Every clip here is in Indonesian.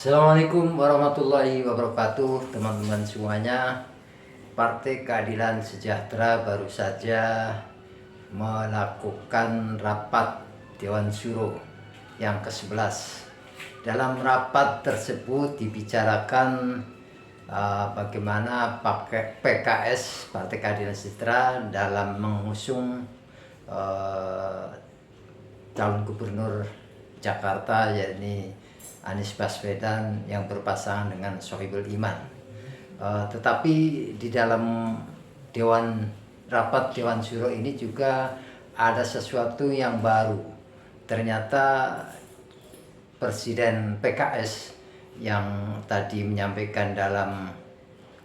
Assalamualaikum warahmatullahi wabarakatuh, teman-teman semuanya. Partai Keadilan Sejahtera baru saja melakukan rapat Dewan Syuro yang ke-11. Dalam rapat tersebut dibicarakan bagaimana PKS, Partai Keadilan Sejahtera, dalam mengusung calon gubernur Jakarta, yakni Anies Baswedan yang berpasangan dengan Sohibul Iman. Tetapi di dalam rapat Dewan Syuro ini juga ada sesuatu yang baru. Ternyata Presiden PKS yang tadi menyampaikan dalam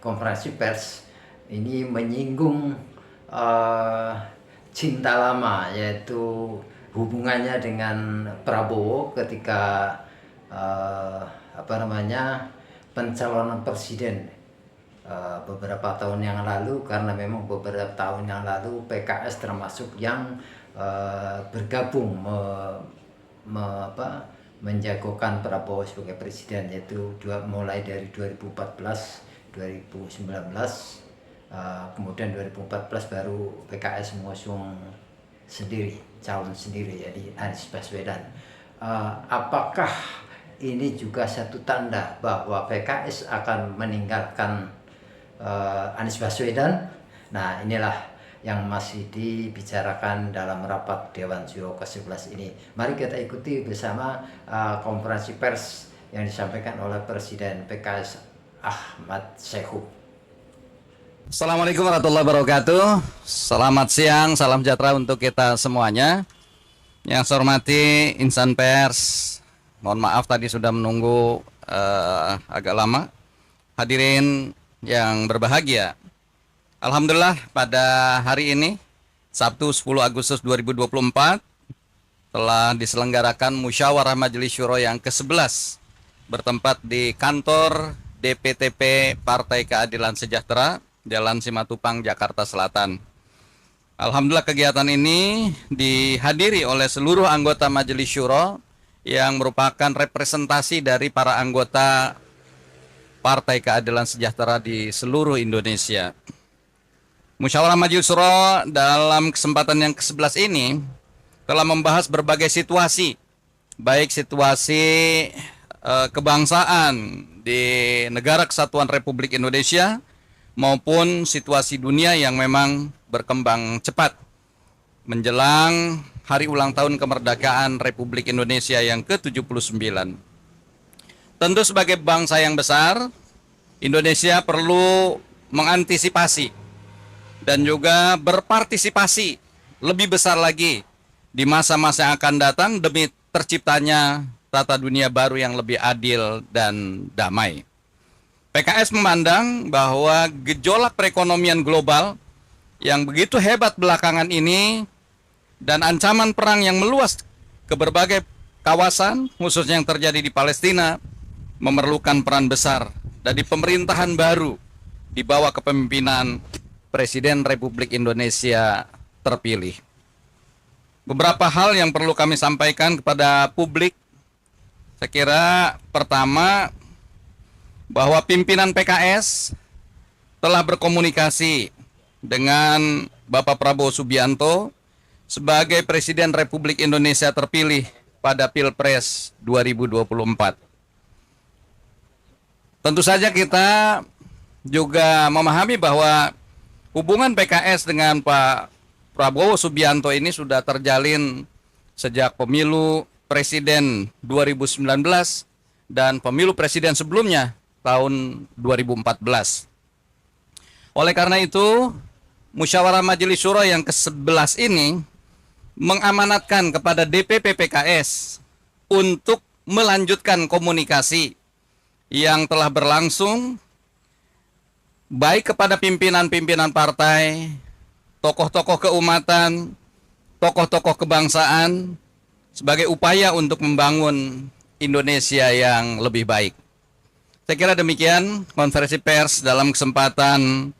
konferensi pers ini menyinggung cinta lama, yaitu hubungannya dengan Prabowo ketika pencalonan presiden beberapa tahun yang lalu, karena memang beberapa tahun yang lalu PKS termasuk yang bergabung menjagokan Prabowo sebagai presiden, yaitu mulai dari 2014 2019, kemudian 2014 baru PKS mengusung sendiri, calon sendiri, jadi Anies Baswedan. Apakah ini juga satu tanda bahwa PKS akan meninggalkan Anies Baswedan? Nah, inilah yang masih dibicarakan dalam rapat Dewan Syuro ke-11 ini. Mari kita ikuti bersama konferensi pers yang disampaikan oleh Presiden PKS Ahmad Saihu. Assalamualaikum warahmatullahi wabarakatuh. Selamat siang, salam sejahtera untuk kita semuanya. Yang saya hormati insan pers, mohon maaf tadi sudah menunggu agak lama. Hadirin yang berbahagia, alhamdulillah pada hari ini Sabtu 10 Agustus 2024 telah diselenggarakan Musyawarah Majelis Syuro yang ke-11 bertempat di kantor DPTP Partai Keadilan Sejahtera, Jalan Simatupang, Jakarta Selatan. Alhamdulillah kegiatan ini dihadiri oleh seluruh anggota Majelis Syuro yang merupakan representasi dari para anggota Partai Keadilan Sejahtera di seluruh Indonesia. Musyawarah Majelis Syuro dalam kesempatan yang ke-11 ini telah membahas berbagai situasi, baik situasi kebangsaan di Negara Kesatuan Republik Indonesia maupun situasi dunia yang memang berkembang cepat menjelang hari ulang tahun kemerdekaan Republik Indonesia yang ke-79. Tentu sebagai bangsa yang besar, Indonesia perlu mengantisipasi dan juga berpartisipasi lebih besar lagi di masa-masa yang akan datang demi terciptanya tata dunia baru yang lebih adil dan damai. PKS memandang bahwa gejolak perekonomian global yang begitu hebat belakangan ini dan ancaman perang yang meluas ke berbagai kawasan, khususnya yang terjadi di Palestina, memerlukan peran besar dari pemerintahan baru di bawah kepemimpinan Presiden Republik Indonesia terpilih. Beberapa hal yang perlu kami sampaikan kepada publik. Saya kira pertama, bahwa pimpinan PKS telah berkomunikasi dengan Bapak Prabowo Subianto sebagai Presiden Republik Indonesia terpilih pada Pilpres 2024. Tentu saja kita juga memahami bahwa hubungan PKS dengan Pak Prabowo Subianto ini sudah terjalin sejak pemilu Presiden 2019 dan pemilu Presiden sebelumnya tahun 2014. Oleh karena itu, Musyawarah Majelis Syuro yang ke-11 ini mengamanatkan kepada DPP PKS untuk melanjutkan komunikasi yang telah berlangsung baik kepada pimpinan-pimpinan partai, tokoh-tokoh keumatan, tokoh-tokoh kebangsaan sebagai upaya untuk membangun Indonesia yang lebih baik. Saya kira demikian konferensi pers dalam kesempatan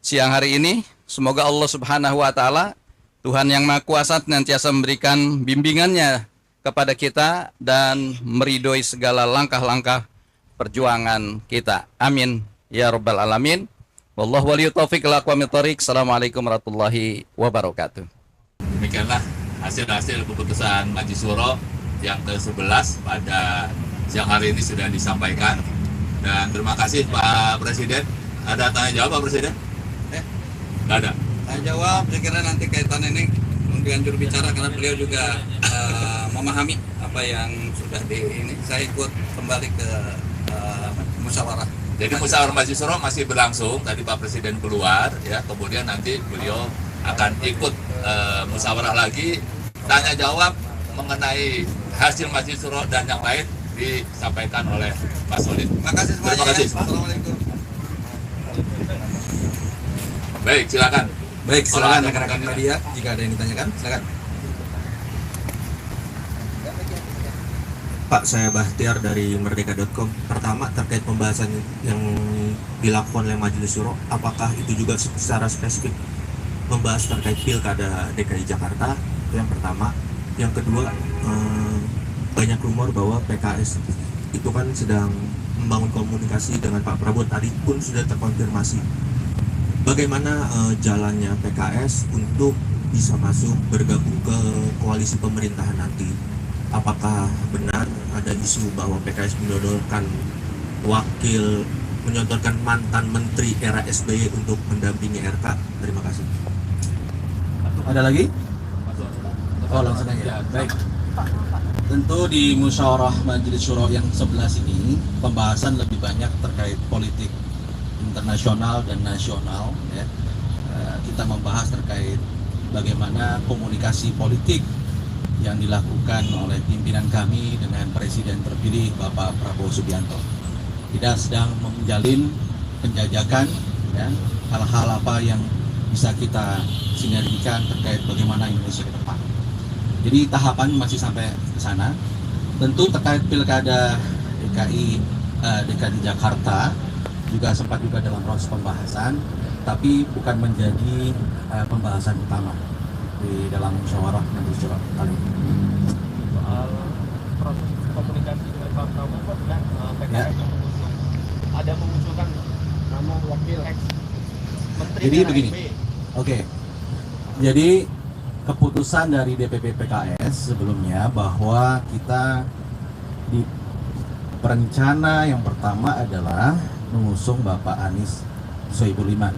siang hari ini. Semoga Allah Subhanahu wa Ta'ala, Tuhan yang Maha Kuasa, senantiasa memberikan bimbingannya kepada kita dan meridhoi segala langkah-langkah perjuangan kita. Amin ya rabbal alamin. Wallahu waliyut taufiq wal aqwamit thoriq. Assalamualaikum warahmatullahi wabarakatuh. Demikianlah hasil-hasil keputusan Majelis Syuro yang ke-11 pada siang hari ini sudah disampaikan. Dan terima kasih Pak Presiden. Ada tanya jawab Pak Presiden? Nggak ada. Tanya jawab, saya kira nanti kaitan ini dengan juru bicara karena beliau juga memahami apa yang sudah ini. Saya ikut kembali ke musyawarah. Jadi musyawarah Majelis Syuro masih berlangsung. Tadi Pak Presiden keluar, ya. Kemudian nanti beliau akan ikut musyawarah lagi, tanya jawab mengenai hasil Majelis Syuro dan yang lain disampaikan oleh Pak Solid. Makasih semuanya. Terima kasih. Assalamualaikum. Baik, silakan. Baik, Kalau silakan ada rekan-rekan pertanyaan. media jika ada yang ditanyakan, silakan. Pak, saya Bahtiar dari Merdeka.com. Pertama, terkait pembahasan yang dilakukan oleh Majelis Syuro, apakah itu juga secara spesifik membahas terkait Pilkada DKI Jakarta? Itu yang pertama. Yang kedua, banyak rumor bahwa PKS itu kan sedang membangun komunikasi dengan Pak Prabowo, tadi pun sudah terkonfirmasi. Bagaimana jalannya PKS untuk bisa masuk bergabung ke koalisi pemerintahan nanti? Apakah benar ada isu bahwa PKS menyodorkan menyodorkan mantan menteri era SBY untuk mendampingi RK? Terima kasih. Ada lagi? Oh, langsung aja. Baik. Tentu di musyawarah Majelis Syuro yang 11 ini pembahasan lebih banyak terkait politik internasional dan nasional, ya. Kita membahas terkait bagaimana komunikasi politik yang dilakukan oleh pimpinan kami dengan Presiden terpilih Bapak Prabowo Subianto. Kita sedang menjalin penjajakan, ya, hal-hal apa yang bisa kita sinergikan terkait bagaimana Indonesia ke depan. Jadi tahapan masih sampai ke sana. Tentu terkait Pilkada DKI Jakarta juga sempat juga dalam proses pembahasan, tapi bukan menjadi pembahasan utama di dalam musyawarah Majelis Syuro kali ini. Soal proses komunikasi dengan Pak Prabowo dengan PKS Ya. yang mengusung, ada mengusulkan nama wakil ex menteri Jadi era begini. SBY. Oke. Jadi keputusan dari DPP PKS sebelumnya bahwa kita di perencana yang pertama adalah mengusung Bapak Anies Sohibul Iman,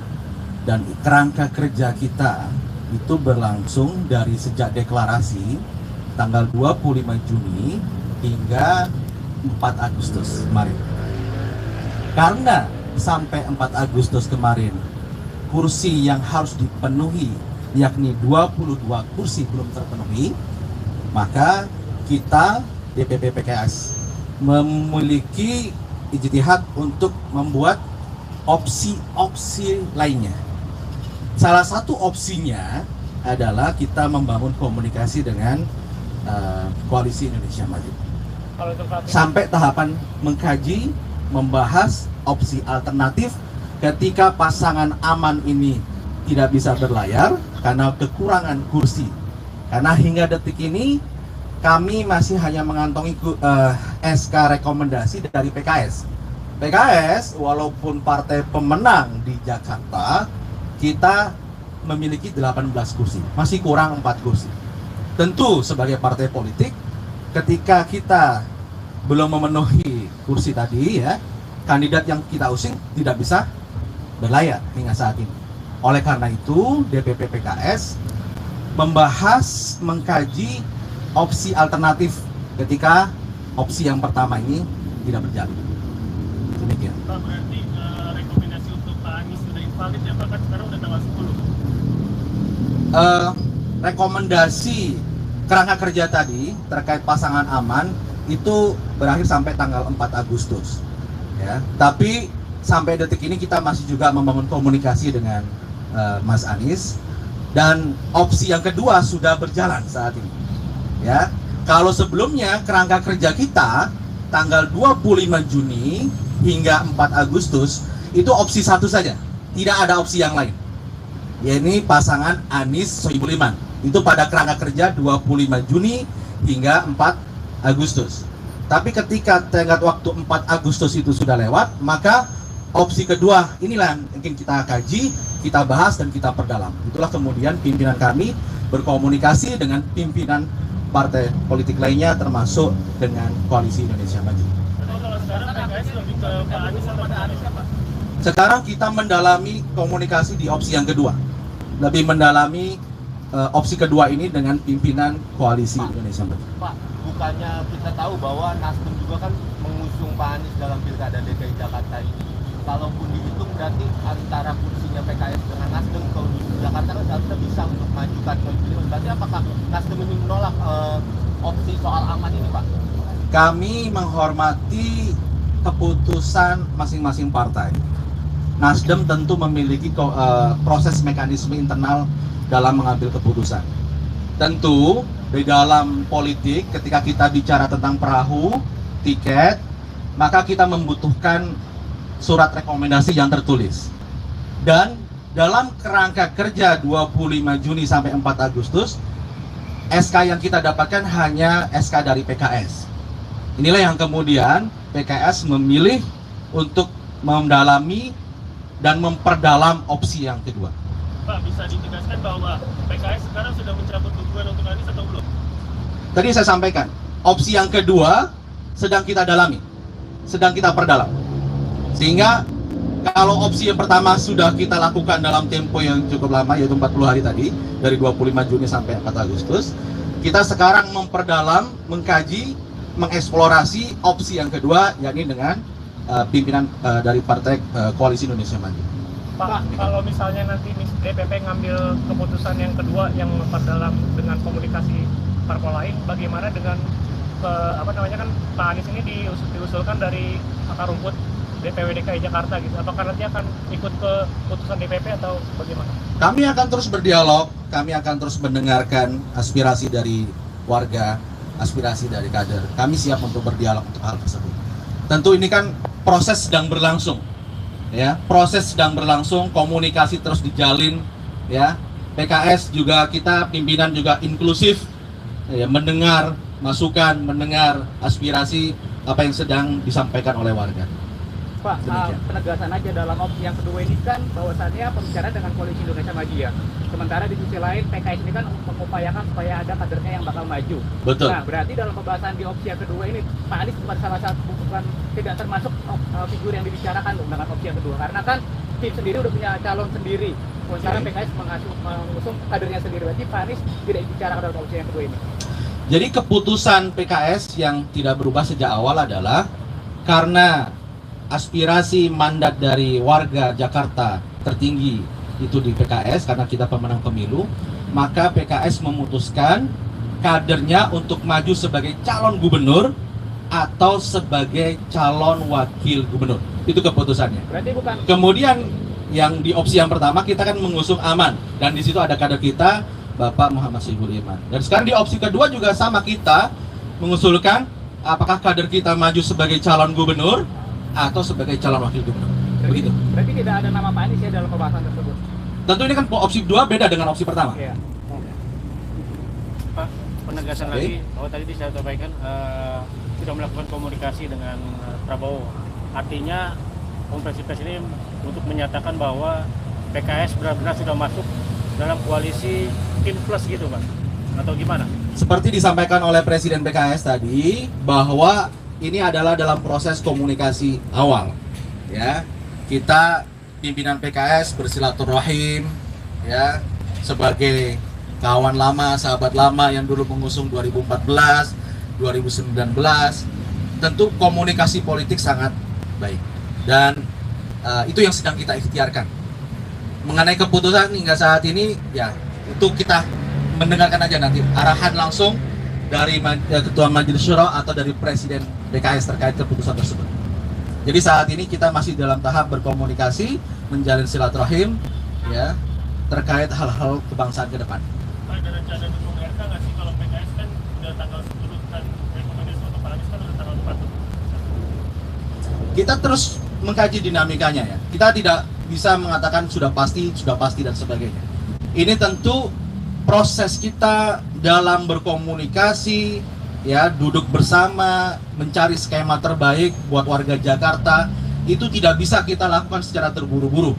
dan kerangka kerja kita itu berlangsung dari sejak deklarasi tanggal 25 Juni hingga 4 Agustus kemarin. Karena sampai 4 Agustus kemarin kursi yang harus dipenuhi yakni 22 kursi belum terpenuhi, maka kita DPP PKS memiliki ijtihad untuk membuat opsi-opsi lainnya. Salah satu opsinya adalah kita membangun komunikasi dengan Koalisi Indonesia Maju. Kalau untuk saat ini, Sampai tahapan mengkaji, membahas opsi alternatif ketika pasangan aman ini tidak bisa berlayar karena kekurangan kursi. Karena hingga detik ini kami masih hanya mengantongi SK rekomendasi dari PKS. PKS walaupun partai pemenang di Jakarta, kita memiliki 18 kursi, masih kurang 4 kursi. Tentu sebagai partai politik, ketika kita belum memenuhi kursi tadi, ya, kandidat yang kita usung tidak bisa berlayar hingga saat ini. Oleh karena itu, DPP PKS membahas, mengkaji opsi alternatif ketika opsi yang pertama ini tidak berjalan. Demikian. Pak, berarti rekomendasi untuk Pak Anies sudah invalid ya Pak, kan sekarang udah tanggal 10. Rekomendasi kerangka kerja tadi terkait pasangan aman itu berakhir sampai tanggal 4 Agustus, ya. Tapi sampai detik ini kita masih juga membangun komunikasi dengan Mas Anies, dan opsi yang kedua sudah berjalan saat ini, ya. Kalau sebelumnya kerangka kerja kita tanggal 25 Juni hingga 4 Agustus itu opsi satu saja, tidak ada opsi yang lain, yaitu pasangan Anies Sohibul Iman. Itu pada kerangka kerja 25 Juni hingga 4 Agustus. Tapi ketika tenggat waktu 4 Agustus itu sudah lewat, maka opsi kedua inilah yang ingin kita kaji, kita bahas, dan kita perdalam. Itulah kemudian pimpinan kami berkomunikasi dengan pimpinan partai politik lainnya, termasuk dengan Koalisi Indonesia Maju. Kalau sekarang PKS lebih ke Pak Anies atau Pak Anies apa? Sekarang kita mendalami komunikasi di opsi yang kedua. Lebih mendalami opsi kedua ini dengan pimpinan Koalisi Indonesia Maju. Pak, bukannya kita tahu bahwa Nasdem juga kan mengusung Pak Anies dalam Pilkada DKI Jakarta ini. Kalaupun dihitung berarti antara kursinya PKS dengan Nasdem kalau di Jakarta kan seharusnya bisa untuk majukan ke beliau. Berarti apakah Nasdem ini menolak opsi soal aman ini, Pak? Kami menghormati keputusan masing-masing partai. Nasdem tentu memiliki proses mekanisme internal dalam mengambil keputusan. Tentu di dalam politik ketika kita bicara tentang perahu, tiket, maka kita membutuhkan surat rekomendasi yang tertulis. Dan dalam kerangka kerja 25 Juni sampai 4 Agustus, SK yang kita dapatkan hanya SK dari PKS. Inilah yang kemudian PKS memilih untuk mendalami dan memperdalam opsi yang kedua. Pak, bisa ditegaskan bahwa PKS sekarang sudah mencabut dukungan untuk Anies atau belum? Tadi saya sampaikan, opsi yang kedua sedang kita dalami, sedang kita perdalam. Sehingga kalau opsi yang pertama sudah kita lakukan dalam tempo yang cukup lama, yaitu 40 hari tadi, dari 25 Juni sampai 4 Agustus, kita sekarang memperdalam, mengkaji, mengeksplorasi opsi yang kedua, yakni dengan pimpinan dari Partai Koalisi Indonesia Maju. Pak, kalau misalnya nanti DPP ngambil keputusan yang kedua yang memperdalam dengan komunikasi parpol lain, bagaimana dengan kan Pak Anies ini diusulkan dari akar rumput DPW DKI Jakarta gitu, apakah nanti akan ikut ke putusan DPP atau bagaimana? Kami akan terus berdialog, kami akan terus mendengarkan aspirasi dari warga, aspirasi dari kader. Kami siap untuk berdialog untuk hal tersebut. Tentu ini kan proses sedang berlangsung, ya, proses sedang berlangsung, komunikasi terus dijalin, ya. PKS juga kita pimpinan juga inklusif, ya, mendengar masukan, mendengar aspirasi apa yang sedang disampaikan oleh warga. Pak, penegasan aja dalam opsi yang kedua ini kan bahwasannya pembicaraan dengan Koalisi Indonesia Maju ya. Sementara di sisi lain PKS ini kan mengupayakan supaya ada kadernya yang bakal maju. Betul. Nah, berarti dalam pembahasan di opsi yang kedua ini Pak Anies bukan salah satu, bukan tidak termasuk figur yang dibicarakan dengan opsi yang kedua. Karena kan tim sendiri udah punya calon sendiri. Sementara PKS mengusung kadernya sendiri. Berarti Pak Anies tidak dibicarakan dalam opsi yang kedua ini. Jadi keputusan PKS yang tidak berubah sejak awal adalah karena aspirasi mandat dari warga Jakarta tertinggi itu di PKS karena kita pemenang pemilu, maka PKS memutuskan kadernya untuk maju sebagai calon gubernur atau sebagai calon wakil gubernur. Itu keputusannya. Berarti bukan. Kemudian yang di opsi yang pertama kita kan mengusung Aman, dan di situ ada kader kita Bapak Muhammad Soebul Iman. Dan sekarang di opsi kedua juga sama, kita mengusulkan apakah kader kita maju sebagai calon gubernur atau sebagai calon wakil gubernur. Begitu. Berarti tidak ada nama Pak Anies ya dalam pembahasan tersebut. Tentu ini kan opsi kedua beda dengan opsi pertama. Iya. Pak, penegasan lagi bahwa tadi saya sampaikan sudah melakukan komunikasi dengan Prabowo. Artinya konferensi pers ini untuk menyatakan bahwa PKS benar-benar sudah masuk dalam koalisi tim plus gitu, Pak, atau gimana? Seperti disampaikan oleh Presiden PKS tadi, bahwa ini adalah dalam proses komunikasi awal, ya. Kita pimpinan PKS bersilaturahim, ya, sebagai kawan lama, sahabat lama yang dulu mengusung 2014, 2019. Tentu komunikasi politik sangat baik, dan itu yang sedang kita ikhtiarkan. Mengenai keputusan hingga saat ini, ya, itu kita mendengarkan aja nanti arahan langsung dari Ketua Majelis Syuro atau dari Presiden PKS terkait keputusan tersebut. Jadi saat ini kita masih dalam tahap berkomunikasi, menjalin silaturahim, ya, terkait hal-hal kebangsaan ke depan. Ada rencana dukung RK nggak sih kalau PKS kan udah tanggal 10 kan rekomendasi untuk Pak Anies kan udah tanggal 4 tuh. Kita terus mengkaji dinamikanya, ya. Kita tidak bisa mengatakan sudah pasti dan sebagainya. Ini tentu proses kita dalam berkomunikasi, ya duduk bersama mencari skema terbaik buat warga Jakarta itu tidak bisa kita lakukan secara terburu-buru.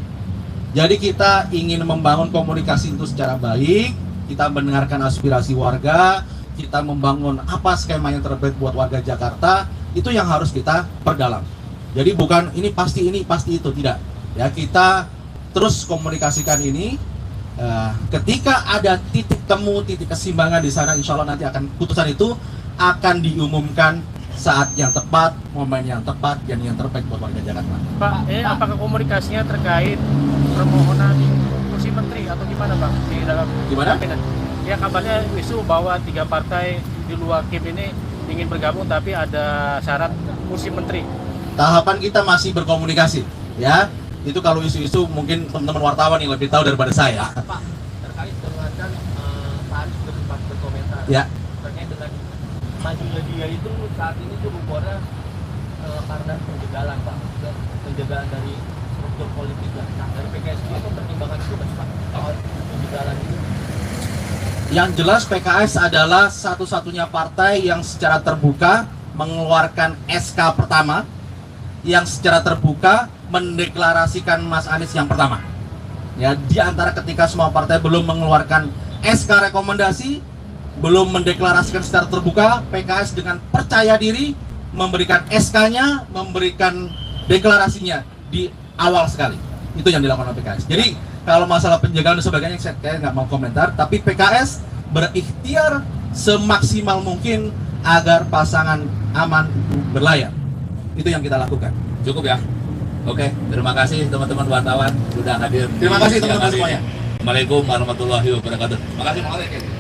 Jadi kita ingin membangun komunikasi itu secara baik, kita mendengarkan aspirasi warga, kita membangun apa skema yang terbaik buat warga Jakarta, itu yang harus kita perdalam. Jadi bukan ini pasti itu, tidak. Ya, kita terus komunikasikan ini. Ketika ada titik temu, titik keseimbangan di sana, insya Allah nanti akan putusan itu akan diumumkan saat yang tepat, momen yang tepat, dan yang terbaik buat warga Jakarta. Pak, apakah komunikasinya terkait permohonan kursi menteri atau gimana Pak di dalam Gimana? kabinet? Ya kabarnya isu bahwa 3 partai di luar KIP ini ingin bergabung tapi ada syarat kursi menteri. Tahapan kita masih berkomunikasi, ya. Itu kalau isu-isu mungkin teman-teman wartawan yang lebih tahu daripada saya. Pak, terkait dengan kan Pak Anies sempat berkomentar Ya. terkait dengan majunya dia itu saat ini tuh rumornya karena penjagalan Pak, penjagalan dari struktur politik. Nah, dari PKS itu pertimbangan itu kan Pak, soal penjagalan itu. Yang jelas PKS adalah satu-satunya partai yang secara terbuka mengeluarkan SK pertama, yang secara terbuka mendeklarasikan Mas Anies yang pertama. Ya, di antara ketika semua partai belum mengeluarkan SK rekomendasi, belum mendeklarasikan secara terbuka, PKS dengan percaya diri memberikan SK-nya, memberikan deklarasinya di awal sekali. Itu yang dilakukan oleh PKS. Jadi kalau masalah penjagaan dan sebagainya saya nggak mau komentar, tapi PKS berikhtiar semaksimal mungkin agar pasangan aman berlayar. Itu yang kita lakukan. Cukup ya. Oke, terima kasih teman-teman wartawan sudah hadir. Terima kasih di teman-teman siang hari semuanya. ini. Assalamualaikum warahmatullahi wabarakatuh. Terima kasih.